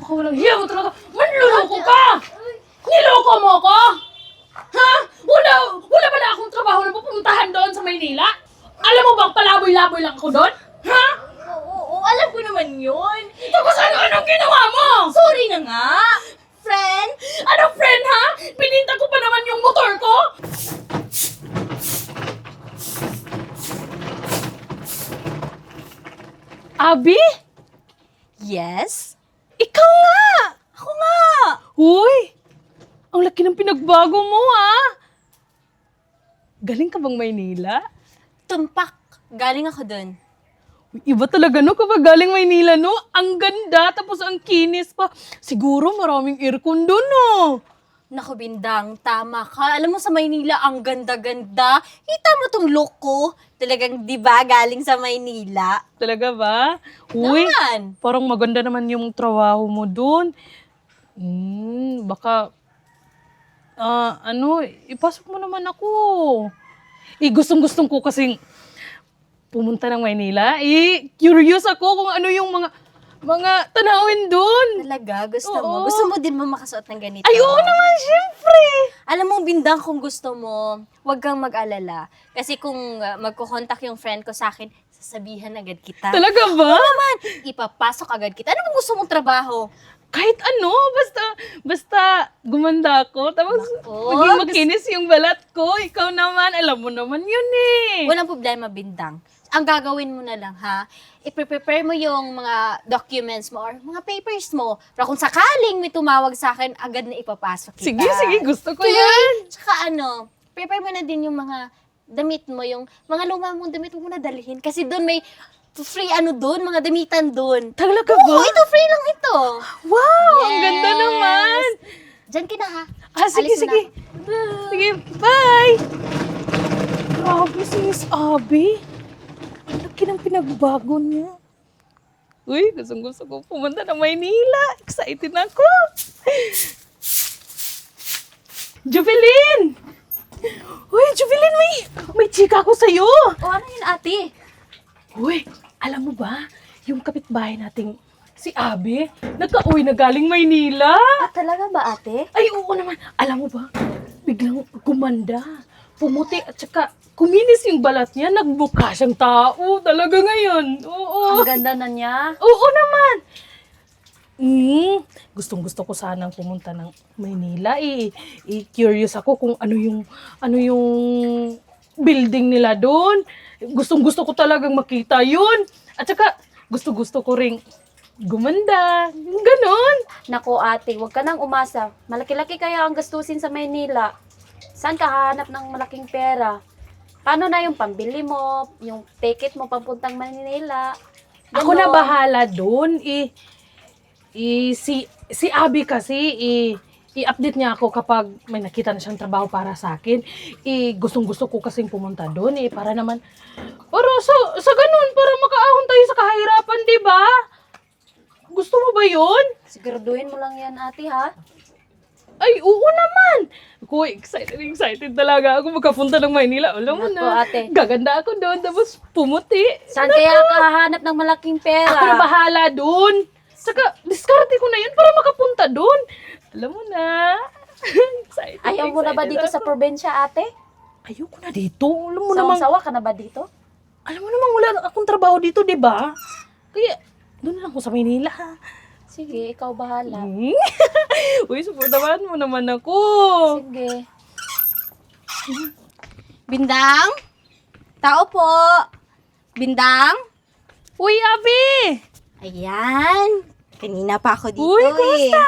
Napakawalang hiya mo talaga. Manluloko ka! Niloko mo ko? Ha? Wala pala akong trabaho na pupuntahan doon sa Maynila? Alam mo bang palaboy-laboy lang ako doon? Ha? Oo, alam ko naman yun. Tapos anong ginawa mo? Sorry na nga. Friend? Ano friend ha? Pininta ko pa naman yung motor ko? Abi? Yes? Ikaw nga! Ako nga! Uy! Ang laki ng pinagbago mo ah! Galing ka bang Maynila? Tumpak. Galing ako dun. Uy, iba talaga no kapag galing Maynila no? Ang ganda tapos ang kinis pa. Siguro maraming aircon doon no? Naku, Bindang, tama ka. Alam mo sa Maynila, ang ganda-ganda. Kita mo tong look ko. Talagang, di ba, galing sa Maynila. Talaga ba? Uy, Naman. parang maganda naman yung trabaho mo doon. Baka, ipasok mo naman ako. Gustong-gustong ko kasing pumunta ng Maynila. Curious ako kung ano yung mga tanawin doon. Talaga, gusto Oo. mo? Gusto mo din ba makasuot ng ganito? Ay, oo naman, syempre. Alam mo, Bindang, kung gusto mo, huwag kang mag-alala. Kasi kung magkukontak yung friend ko sa akin, sasabihan agad kita. Talaga ba? Naman, ipapasok agad kita. Ano kung gusto mong trabaho? Kahit ano, basta gumanda ako. Tapos Nako, maging makinis yung balat ko. Ikaw naman, alam mo naman yun eh. Walang problema, Bindang. Ang gagawin mo na lang, ha? I-prepare mo yung mga documents mo or mga papers mo. Pero kung sakaling may tumawag sa akin, agad na ipapasok kita. Sige, gusto ko Okay? yan. Tsaka prepare mo na din yung mga damit mo, yung mga luma mong damit mo na dalhin. Kasi doon may free doon, mga damitan doon. Talaga ba? Oo, ito free lang ito. Wow, ang Yes. ganda naman. Diyan ka na, ha? Sige, Alis mo sige. Sige, bye. Grabe si Miss Abby. Ang laki ng pinagbago niya. Uy, gusto ko pumunta ng Maynila. Excited na ako. Jubilin! Uy, Jubilin, may chika ako sa'yo. O, ano yun, ate? Uy, alam mo ba, yung kapitbahay nating si Abby, nagka-uwi na galing Maynila. Talaga ba, ate? Ay, oo naman. Alam mo ba, biglang gumanda, pumuti at saka kuminis yung balat niya, nagbuka siyang tao. Talaga ngayon. Oo. Ang ganda na niya. Oo naman. Gustong-gusto ko sanang pumunta ng Maynila. Curious ako kung ano yung building nila doon. Gustong-gusto ko talagang makita yun. At saka, gusto-gusto ko ring gumanda. Ganon. Naku ate, huwag ka nang umasa. Malaki-laki kaya ang gastusin sa Maynila. Saan ka hahanap ng malaking pera? Paano na yung pambili mo, yung ticket mo papuntang Manila? Ako na bahala doon. Si Abby kasi, i-update niya ako kapag may nakita na siyang trabaho para sa akin. Gustong-gusto ko kasing pumunta doon, para naman, sa ganun, para makaahon tayo sa kahirapan, di ba? Gusto mo ba yun? Siguraduhin mo lang yan ate ha. Ay, oo naman! Ako, excited talaga ako magkapunta ng Maynila. Alam mo Naku, na, ate. gaganda ako doon, tapos pumuti. Saan kaya ka hahanap ng malaking pera? Ako na bahala doon. Saka, diskarte ko na yun para makapunta doon. Alam mo na. Excited. Ayaw mo na ba excited dito sa ako. probinsya ate? Ayoko na dito. Alam mo namang, Sawa-sawa ka na ba dito? alam mo namang wala akong trabaho dito, di ba? Kaya, doon na lang ako sa Maynila. Sige, ikaw bahala. Uy, supportahan mo naman ako. Sige. Bindang? Tao po. Bindang? Uy, Abi! Ayan. Kanina pa ako dito Uy, kumusta?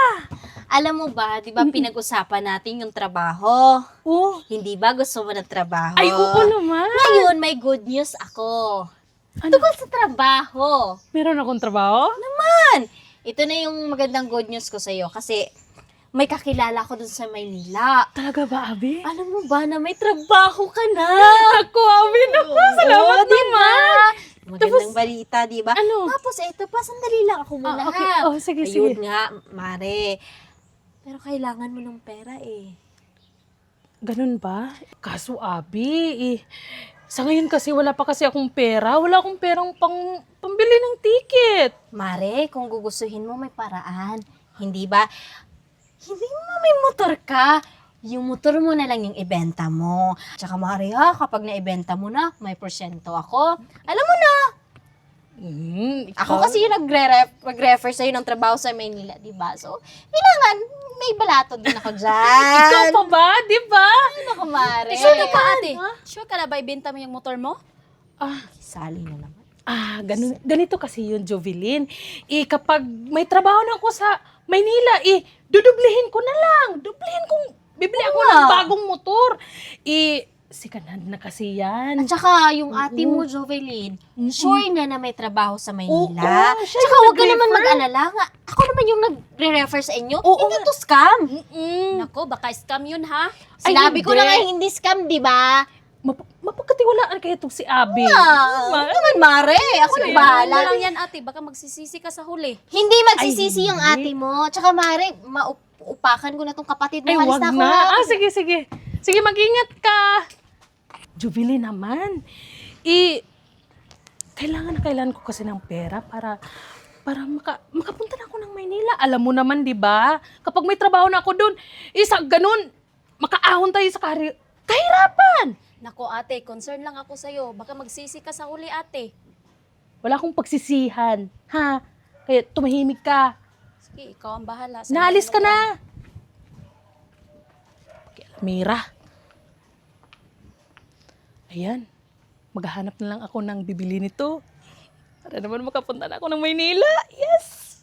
Alam mo ba, di ba pinag-usapan natin yung trabaho? Oh. Hindi ba gusto mo ng trabaho? Ay, oo naman. Ngayon, may good news ako. Ano? Tungkol sa trabaho. Meron akong trabaho? Man, ito na yung magandang good news ko sa'yo kasi may kakilala ko dun sa Maynila. Talaga ba, Abi? Alam mo ba na may trabaho ka na? Ako, Abi, naku, salamat Oo, diba? naman. Magandang balita, di ba? Ano? Tapos ito pa, sandali lang ako muna. Okay. ha? Oh, sige, Ayun sige. nga, Mare. Pero kailangan mo ng pera eh. Ganun ba? Kaso, Abi, sa ngayon kasi wala pa kasi akong pera. Wala akong perang pambili ng ticket. Mare, kung gugustuhin mo, may paraan. Hindi ba? Hindi mo may motor ka. Yung motor mo na lang yung ibenta mo. Tsaka Maria, kapag naibenta mo na, may porsyento ako. Alam mo na, ako kasi yung mag-refer sa'yo ng trabaho sa Maynila, di ba? So, kailangan, may balatod din ako dyan. Ikaw pa ba? Di ba? Ano, Mare? Sure ka ba, ate? Sure ka na ba ibenta mo yung motor mo? Sali na naman. Ganito kasi yun, Jovelyn. Kapag may trabaho na ako sa Maynila, dudublihin ko na lang. Bibili ako ng bagong motor. Second-hand na kasi yan. At saka, yung ate mo, Jovelyn, sure na may trabaho sa Maynila. Oo, siya Tsaka, yung huwag ka naman nag-refer. mag-alala nga. Ako naman yung nagre-refer sa inyo. Oo Hindi nga. to scam. Nako, baka scam yun ha? Sinabi ko hindi. na nga hindi scam, di ba? Mapagkatiwalaan kaya itong si Abby. Naman, Mare. Ako nang bahala. Wala lang yan, ate. Baka magsisisi ka sa huli. Hindi magsisisi Ay, yung hindi. ate mo. Tsaka, Mare, maupakan ko na tong kapatid mo. Ay, Halis wag na ako. na. ha? Sige. Sige, mag-ingat ka. Jubilee naman. Kailangan ko kasi ng pera para makapunta na ako ng Maynila. Alam mo naman, di ba? Kapag may trabaho na ako doon, ganun, makaahon tayo sa kahirapan. Nako, ate. Concern lang ako sa'yo. Baka magsisi ka sa huli, ate. Wala akong pagsisihan, ha? Kaya tumahimik ka. Sige, ikaw ang bahala. Naalis ka na. Mira. Ayan. Maghahanap na lang ako ng bibili nito. Para naman makapunta na ako ng Maynila. Yes!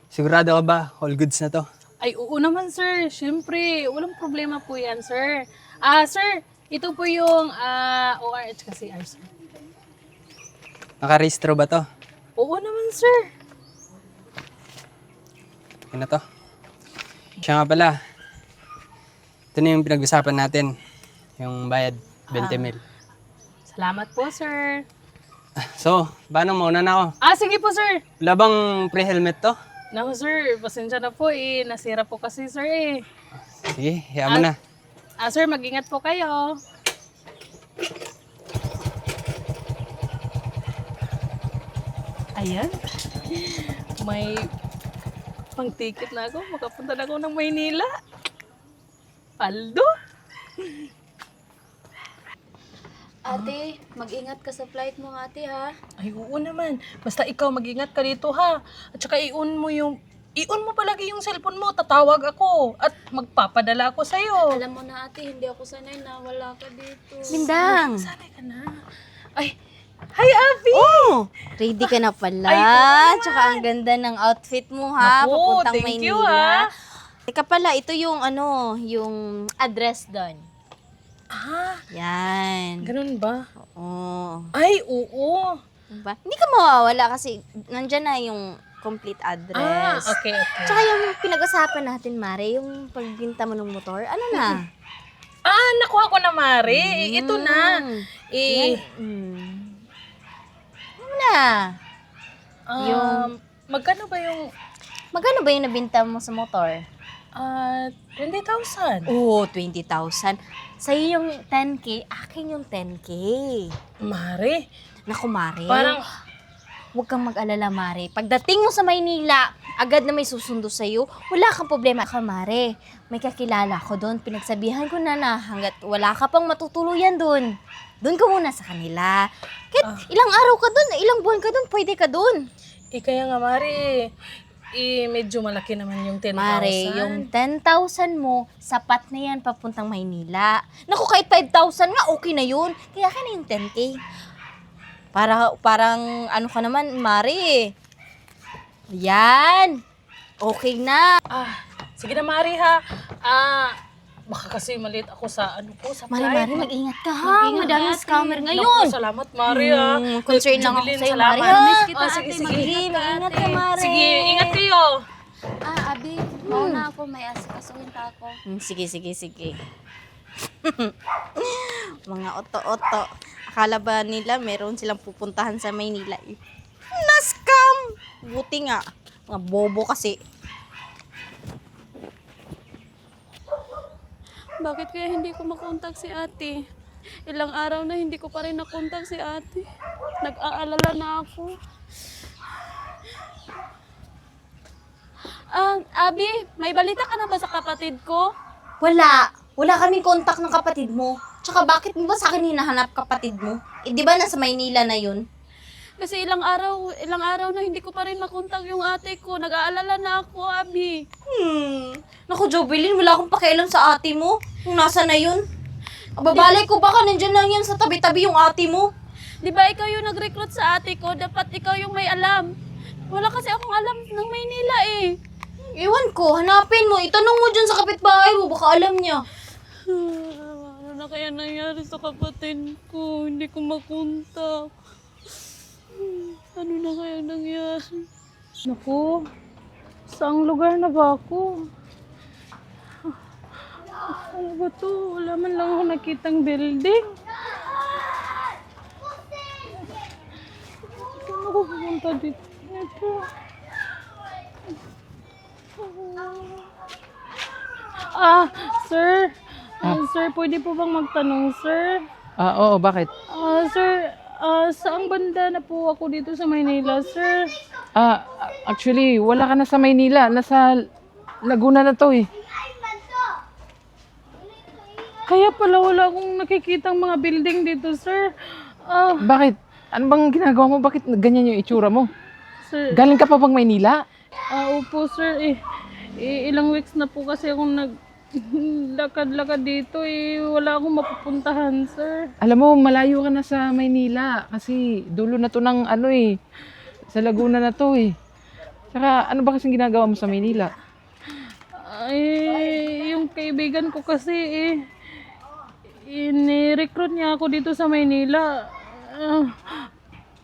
Sigurado ka ba? All goods na to? Ay, oo naman, sir. Siyempre, walang problema po yan, sir. Sir, ito po yung ORH kasi, sir. Nakarehistro ba to? Oo naman, sir. Ano to? Siya nga pala. Ito na yung pinag-usapan natin. Yung bayad, 20 mil. Salamat po, sir. So, paano mauna na ako? Sige po, sir. Wala bang pre-helmet to? Naku, sir. Pasensya na po, Nasira po kasi, sir, Sige, hiya mo na. Sir, mag-ingat po kayo. Ayan. May pang-ticket na ako. Makapunta na ako ng Maynila. Paldo. Ate, mag-ingat ka sa flight mo, ate, ha? Ay, oo naman. Basta ikaw mag-ingat ka dito, ha? At saka i-on mo palagi yung cellphone mo. Tatawag ako. At magpapadala ako sa'yo. Alam mo na, ate, hindi ako sanay na wala ka dito. Lindang. Sanay ka na. Ay, hi, Abby! Oh, ready ka na pala. Ay, oo naman. Tsaka ang ganda ng outfit mo, ha? Naku, Papuntang thank you, Maynila. ha? Teka pala, ito yung yung address doon. Yan. Ganun ba? Oo. Ay, oo. Diba? Hindi ka mawawala kasi nandyan na yung complete address. Okay. Tsaka yung pinag-usapan natin, Mare, yung pagbinta mo ng motor, ano na? Nakuha ko na, Mare. Ito na. Ano na? Magkano ba yung Magkano ba yung nabinta mo sa motor? 20,000? Oo, 20,000. Sa'yo yung 10K, akin yung 10K. Mare, Naku, Mare. parang, Huwag kang mag-alala, Mare. Pagdating mo sa Maynila, agad na may susundo sa'yo, wala kang problema ka, Mare. May kakilala ko doon. Pinagsabihan ko na hanggat wala ka pang matutuluyan doon. Doon ka muna sa kanila. Kahit ilang araw ka doon, ilang buwan ka doon, pwede ka doon. kaya nga, Mare, medyo malaki naman yung 10,000. Mare, yung 10,000 mo, sapat na yan papuntang Maynila. Naku, kahit 5,000 nga, okay na yun. Kaya ka na yung 10K. Parang ano ka naman, Mare. Yan. Okay na. Sige na, Mare, ha? Baka kasi maliit ako sa sa Mare, flight. mag-ingat ka ha. Mag-ingat, Madaming ate. scammer ngayon. Naku, salamat, Mare, ha? Concern lang ako Jubilin, sa'yo, salamat. Mare, ha? Miss kita, Sige, ate. sige. Mag-ingat ka, Mare. Sige, ingat kayo. Abi, mauna ako. May asikasuhin pa ako. Sige. Mga oto-oto. Akala ba nila meron silang pupuntahan sa Maynila eh. Na-scam! Buti nga. Mga bobo kasi. Bakit kaya hindi ko makontak si ate? Ilang araw na hindi ko pa rin nakontak si ate. Nag-aalala na ako. Abi, may balita ka na ba sa kapatid ko? Wala. Wala kaming kontak ng kapatid mo. Tsaka bakit mo ba sa akin hinahanap kapatid mo? Eh, di ba nasa Maynila na yun? Kasi ilang araw na hindi ko pa rin makontak yung ate ko. Nag-aalala na ako, Abi. Naku, Jovelyn, wala akong pakialam sa ate mo. Kung nasa na yun. Babalay ko baka nandyan lang yan sa tabi-tabi yung ate mo. Di ba ikaw yung nag-recruit sa ate ko? Dapat ikaw yung may alam. Wala kasi akong alam ng Maynila eh. Ewan ko, hanapin mo. Itanong mo dyan sa kapitbahay mo, baka alam niya. Ano na kaya nangyari sa kapatid ko? Hindi ko makontak. Ano na kaya nangyari? Naku, saang lugar na ba ako? Ano ba to? Wala man lang ako nakitang building. Saan ako pupunta dito? Ito. Sir. Sir, pwede po bang magtanong, sir? Oo, bakit? Sir, saang banda na po ako dito sa Maynila, sir? Actually, wala ka na sa Maynila. Nasa Laguna na to eh. Kaya pala wala akong nakikitang mga building dito, sir. Bakit? Ano bang ginagawa mo? Bakit ganyan yung itsura mo? Sir, Galing ka pa bang Maynila? opo, sir. Ilang weeks na po kasi akong lakad-lakad dito. Wala akong mapupuntahan, sir. Alam mo, malayo ka na sa Maynila. Kasi dulo na to ng ano eh. Sa Laguna na to eh. Saka ano ba kasing ginagawa mo sa Maynila? Yung kaibigan ko kasi ini-recruit niya ako dito sa Maynila.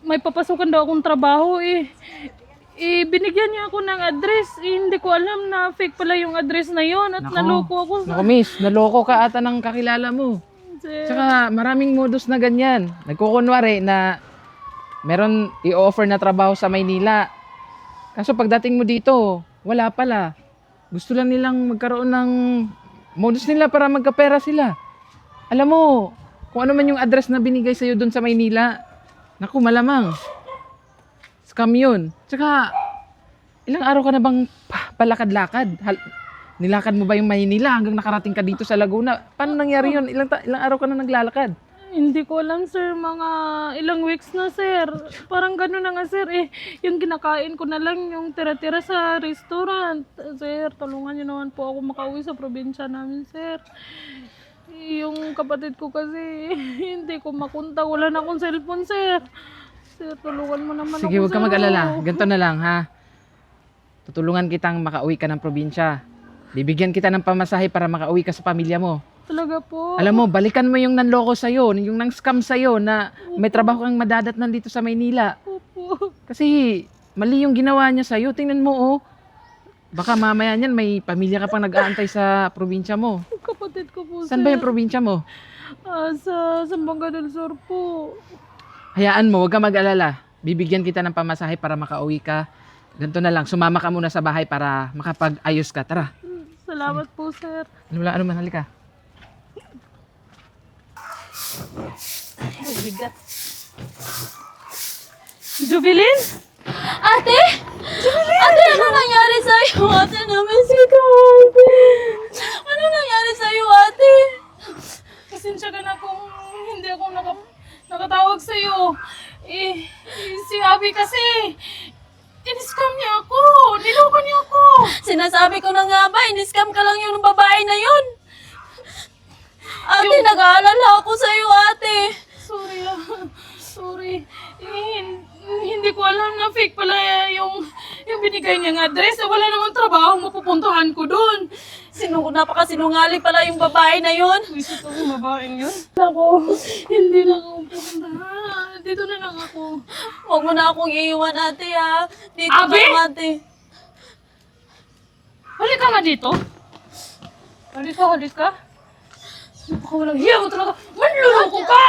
May papasukan daw akong trabaho binigyan niya ako ng address. Hindi ko alam na fake pala yung address na yon at naloko ako Naku miss, naloko ka ata ng kakilala mo. sir. Tsaka maraming modus na ganyan. Nagkukunwari na meron i-offer na trabaho sa Maynila. Kaso pagdating mo dito, wala pala. Gusto lang nilang magkaroon ng modus nila para magkapera sila. Alam mo, kung ano man yung address na binigay sa'yo doon sa Maynila, naku, malamang. Scam yun. Tsaka, ilang araw ka na bang palakad-lakad? Nilakad mo ba yung Maynila hanggang nakarating ka dito sa Laguna? Paano nangyari yun? Ilang araw ka na naglalakad? Hindi ko alam, sir. Mga ilang weeks na, sir. Parang gano'n na nga, sir. Yung kinakain ko na lang yung tira-tira sa restaurant. Sir, tulungan niyo naman po ako makauwi sa probinsya namin, sir. Yung kapatid ko kasi, hindi ko makunta. Wala na akong cellphone, sir. Sir, tulungan mo naman Sige, ako, huwag ka sir. mag-alala. Ganito na lang, ha? Tutulungan kitang makauwi ka ng probinsya. Bibigyan kita ng pamasahe para makauwi ka sa pamilya mo. Talaga po. Alam mo, balikan mo yung nanloko sa'yo, yung nang-scam sa'yo na may trabaho kang madadatnan dito sa Maynila. Opo. Kasi mali yung ginawa niya sa'yo. Tingnan mo, oh. Baka mamaya niyan may pamilya ka pang nag-aantay sa probinsya mo. Kapatid ko po, Saan sir. ba yung probinsya mo? Sa Zamboanga del Sur po. Hayaan mo, huwag ka mag-alala. Bibigyan kita ng pamasahe para makauwi ka. Ganito na lang, sumama ka muna sa bahay para makapag-ayos ka. Tara. Salamat po, sir. Ano man, halika. Bigat. Jubilin? Ate! Ate, ano nangyari sa'yo? Ate, na-miss kita, ate. Ano nangyari sa'yo, ate? Pasensya ka na kung hindi ako nakatawag sa'yo. Si Abby kasi, in-scam niya ako. Niloko niya ako. Sinasabi ko na nga ba, in-scam ka lang yung babae na yun. Ate, nag-aalala ako sa'yo, ate. Sorry. Hindi ko alam na fake pala yung binigay niyang address. Wala namang trabaho mapupuntahan ko doon. Napakasinungaling pala yung babae na yun. Wisit ko yung babaeng yun. Ako, hindi na ako pupuntahan. Dito na lang ako. Huwag mo na akong iiwan, ate, ha. Dito Abi? ka, ate. Halika nga dito. Halika. Napakawalang hiya mo talaga. Manluloko ka!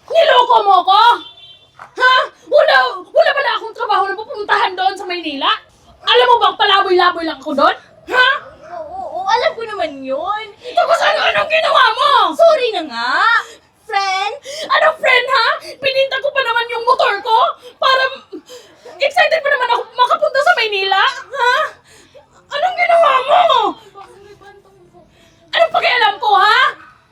Niloko mo ako! Ha? Wala pala akong trabaho na pupuntahan doon sa Maynila? Alam mo bang palaboy-laboy lang ako doon? Ha? Oo, alam ko naman yun. Tapos anong ginawa mo? Sorry na nga. Friend? Ano friend ha? Pininta ko pa naman yung motor ko para Excited pa naman ako makapunta sa Maynila, ha? Anong ginawa mo? Anong pakialam ko, ha?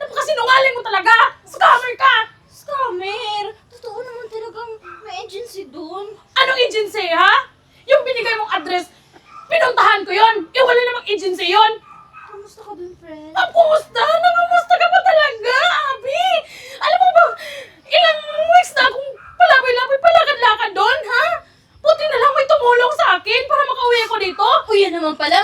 Napakasinungaling mo talaga! Scammer ka! Scammer! Totoo naman talagang may agency doon. Anong agency, ha? Yung binigay mong address, pinuntahan ko yon. Wala namang agency yon. Kamusta ka doon, friend? Ang kumusta? Nangamusta ka pa talaga, Abi? Alam mo ba, ilang weeks na akong palaboy-laboy, palakad-lakad doon, ha? Buti na lang may tumulong sa akin para makauwi ako dito. O yan naman pala,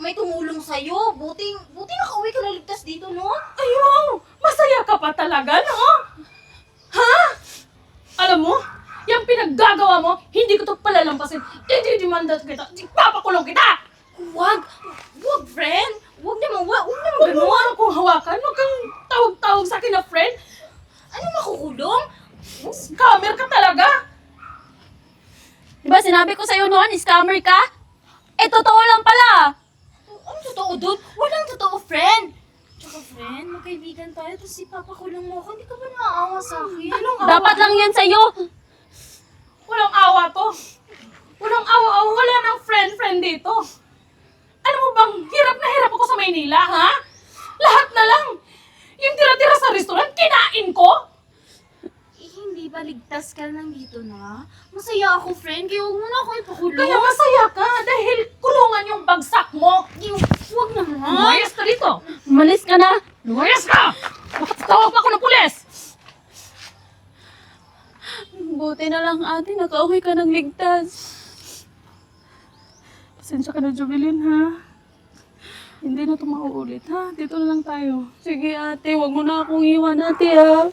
may tumulong sa'yo. Buti nakauwi ka na ligtas dito, no? Ayaw, masaya ka pa talaga, no? Ha? Alam mo, yung pinaggagawa mo, hindi ko to palalampasin. Ididimanda kita, papakulong kita! Wag, friend. Wag naman Huwag mo nga akong hawakan, huwag kang tawag-tawag sa akin na friend. Ano makukulong? Scammer ka talaga! Diba sinabi ko sa'yo noon, scammer ka? Eh, totoo lang pala. Ano totoo doon? Walang totoo, friend. Tsaka, friend, magkaibigan tayo, tapos ipapakulong mo ako. Hindi ka ba naaawa sa akin? Anong awa? Dapat lang yan sa'yo. Walang awa to. Walang awa-awa, wala nang friend dito. Alam mo bang, hirap na hirap ako sa Maynila, ha? Lahat na lang. Yung tira-tira sa restaurant, kinain ko. Hindi ba ligtas ka nang dito na? Masaya ako, friend. Kaya huwag mo na ako ipakulong. Kaya masaya ka dahil kulungan yung bagsak mo. Huwag naman. Lumayas ka dito. Umalis ka na. Lumayas ka! Tawag ako ng pulis! Buti na lang ate, nakauwi ka ng ligtas. Pasensya ka na, Jovelyn, ha? Hindi na ito mauulit, ha? Dito na lang tayo. Sige ate, wag mo na akong iwan ate ha.